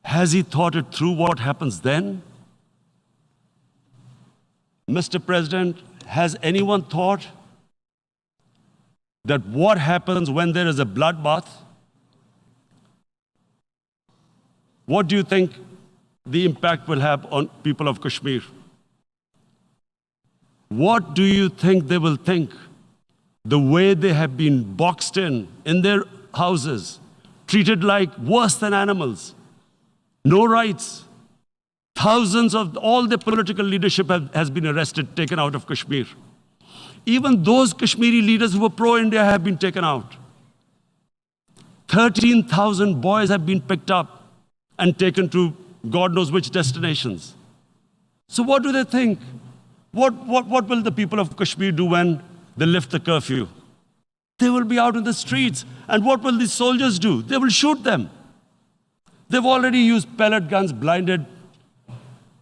Has he thought it through what happens then? Mr. President, has anyone thought that what happens when there is a bloodbath? What do you think the impact will have on people of Kashmir? What do you think they will think? The way they have been boxed in their houses, treated like worse than animals, no rights. Thousands of all the political leadership has been arrested, taken out of Kashmir. Even those Kashmiri leaders who were pro-India have been taken out. 13,000 boys have been picked up and taken to God knows which destinations. So what do they think? What will the people of Kashmir do when they lift the curfew? They will be out in the streets. And what will these soldiers do? They will shoot them. They've already used pellet guns, blinded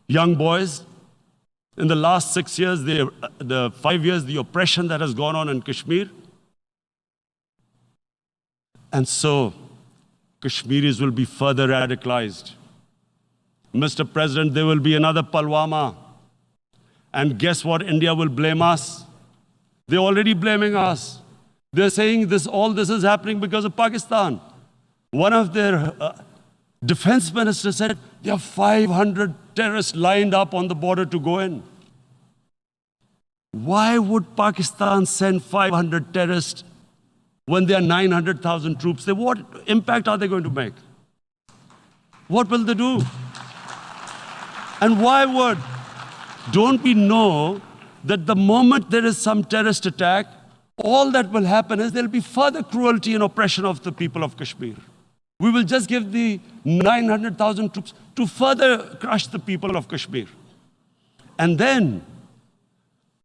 young boys. In the last 6 years, the 5 years, the oppression that has gone on in Kashmir. And so, Kashmiris will be further radicalized. Mr. President, there will be another Pulwama. And guess what? India will blame us. They're already blaming us. They're saying all this is happening because of Pakistan. One of their defense ministers said, there are 500 terrorists lined up on the border to go in. Why would Pakistan send 500 terrorists when there are 900,000 troops? What impact are they going to make? What will they do? And why would? Don't we know that the moment there is some terrorist attack, all that will happen is there will be further cruelty and oppression of the people of Kashmir. We will just give the 900,000 troops to further crush the people of Kashmir. And then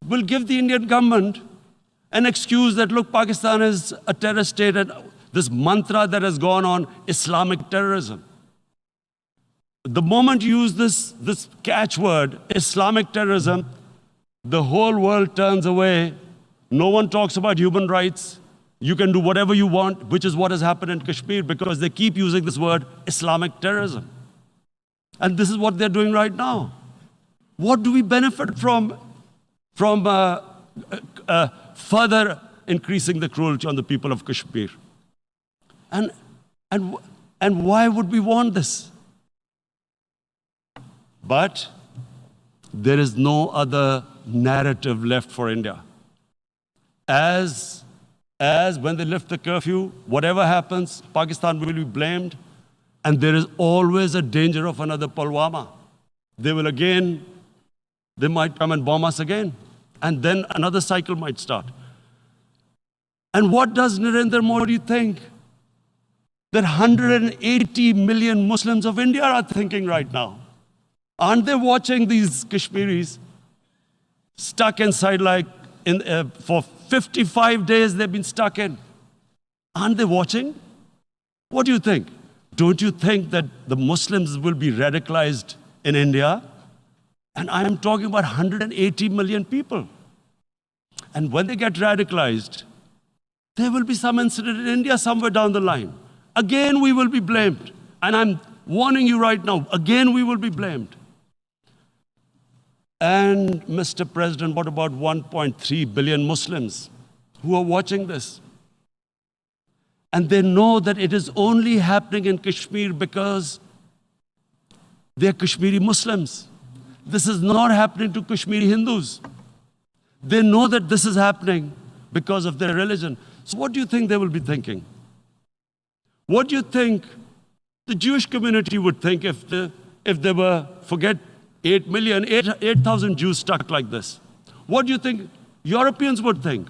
we'll give the Indian government an excuse that, look, Pakistan is a terrorist state, and this mantra that has gone on, Islamic terrorism. The moment you use this catchword, Islamic terrorism, the whole world turns away. No one talks about human rights. You can do whatever you want, which is what has happened in Kashmir, because they keep using this word, Islamic terrorism. And this is what they're doing right now. What do we benefit from further increasing the cruelty on the people of Kashmir? And why would we want this? But there is no other narrative left for India. As when they lift the curfew, whatever happens, Pakistan will be blamed, and there is always a danger of another Pulwama. They might come and bomb us again, and then another cycle might start. And what does Narendra Modi think? That 180 million Muslims of India are thinking right now. Aren't they watching these Kashmiris stuck inside for 55 days they've been stuck in? Aren't they watching? What do you think? Don't you think that the Muslims will be radicalized in India? And I am talking about 180 million people. And when they get radicalized, there will be some incident in India somewhere down the line. Again, we will be blamed. And I'm warning you right now, again, we will be blamed. And Mr. President, what about 1.3 billion Muslims who are watching this? And they know that it is only happening in Kashmir because they're Kashmiri Muslims. This is not happening to Kashmiri Hindus. They know that this is happening because of their religion. So what do you think they will be thinking? What do you think the Jewish community would think if they were, forget 8,000 Jews stuck like this? What do you think Europeans would think?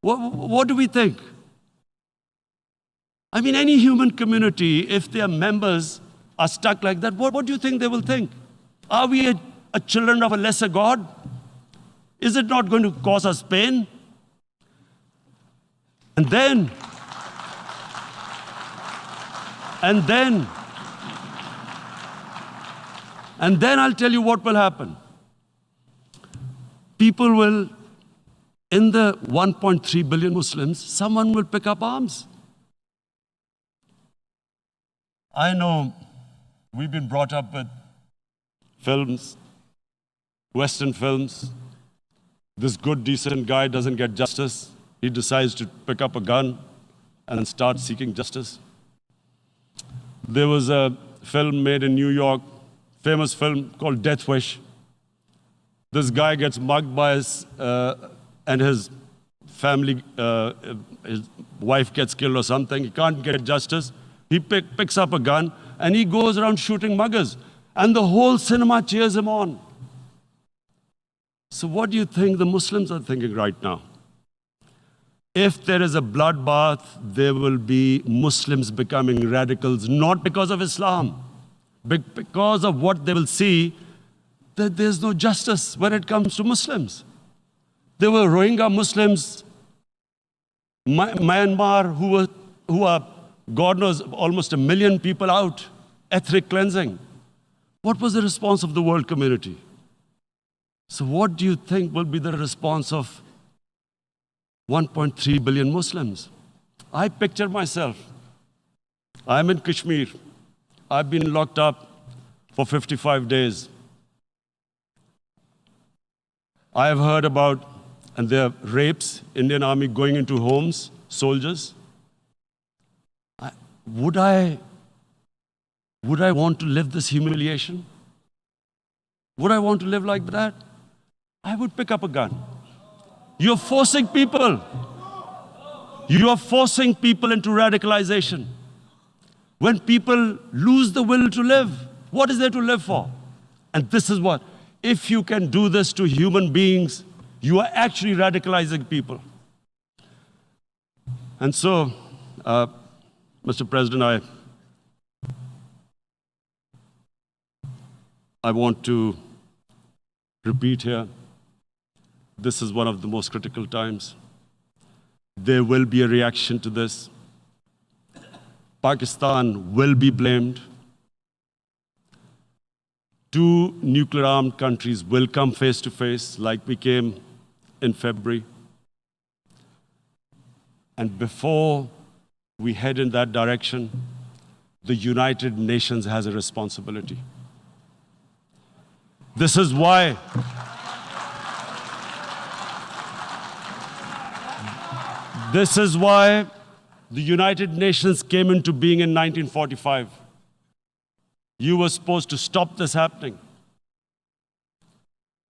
What do we think? I mean, any human community, if their members are stuck like that, what do you think they will think? Are we a children of a lesser God? Is it not going to cause us pain? And then I'll tell you what will happen. People will, in the 1.3 billion Muslims, someone will pick up arms. I know we've been brought up with films, Western films. This good, decent guy doesn't get justice. He decides to pick up a gun and start seeking justice. There was a film made in New York, famous film called Death Wish. This guy gets mugged by and his family, his wife gets killed or something. He can't get justice. He picks up a gun and he goes around shooting muggers. And the whole cinema cheers him on. So what do you think the Muslims are thinking right now? If there is a bloodbath, there will be Muslims becoming radicals, not because of Islam, but because of what they will see, that there's no justice when it comes to Muslims. There were Rohingya Muslims, Myanmar, who are, God knows, almost 1 million people out, ethnic cleansing. What was the response of the world community? So what do you think will be the response of 1.3 billion Muslims? I picture myself. I'm in Kashmir. I've been locked up for 55 days. I have heard about, and there are rapes, Indian Army going into homes, soldiers. Would I want to live this humiliation? Would I want to live like that? I would pick up a gun. You're forcing people. You are forcing people into radicalization. When people lose the will to live, what is there to live for? And this is what, if you can do this to human beings, you are actually radicalizing people. And so, Mr. President, I want to repeat here, this is one of the most critical times. There will be a reaction to this. Pakistan will be blamed. 2 nuclear-armed countries will come face to face like we came in February. And before we head in that direction, the United Nations has a responsibility. This is why the United Nations came into being in 1945. You were supposed to stop this happening.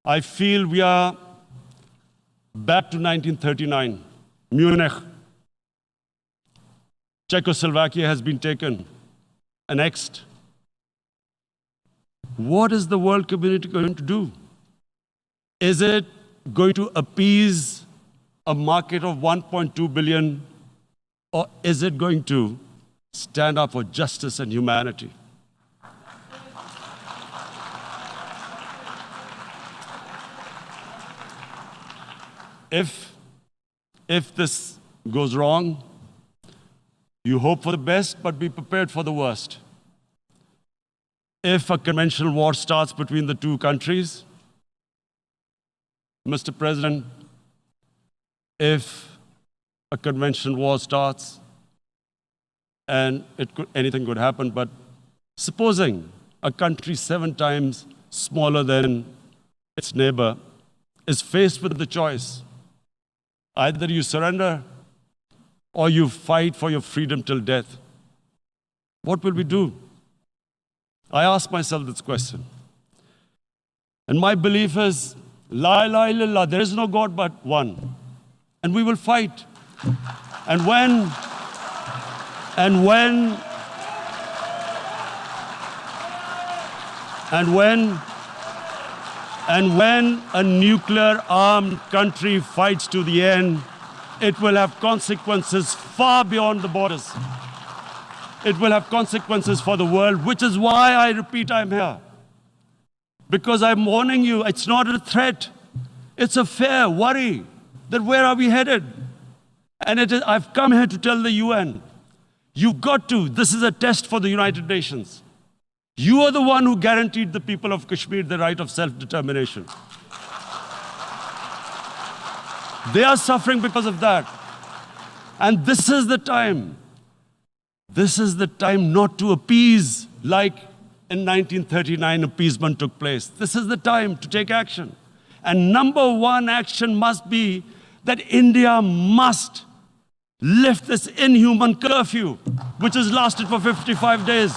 I feel we are back to 1939, Munich. Czechoslovakia has been taken, annexed. What is the world community going to do? Is it going to appease a market of 1.2 billion, or is it going to stand up for justice and humanity? If this goes wrong, you hope for the best, but be prepared for the worst. If a conventional war starts between the 2 countries, Mr. President, if a conventional war starts, and anything could happen, but supposing a country 7 times smaller than its neighbor is faced with the choice, either you surrender or you fight for your freedom till death, what will we do? I ask myself this question. And my belief is, La ilaha illallah, there is no God but one. And we will fight. And when a nuclear-armed country fights to the end, it will have consequences far beyond the borders. It will have consequences for the world, which is why I repeat I'm here. Because I'm warning you, it's not a threat. It's a fair worry that where are we headed? And I've come here to tell the UN, you've got to, this is a test for the United Nations. You are the one who guaranteed the people of Kashmir the right of self-determination. They are suffering because of that. And this is the time This is the time not to appease like in 1939 appeasement took place. This is the time to take action. And number one action must be that India must lift this inhuman curfew, which has lasted for 55 days.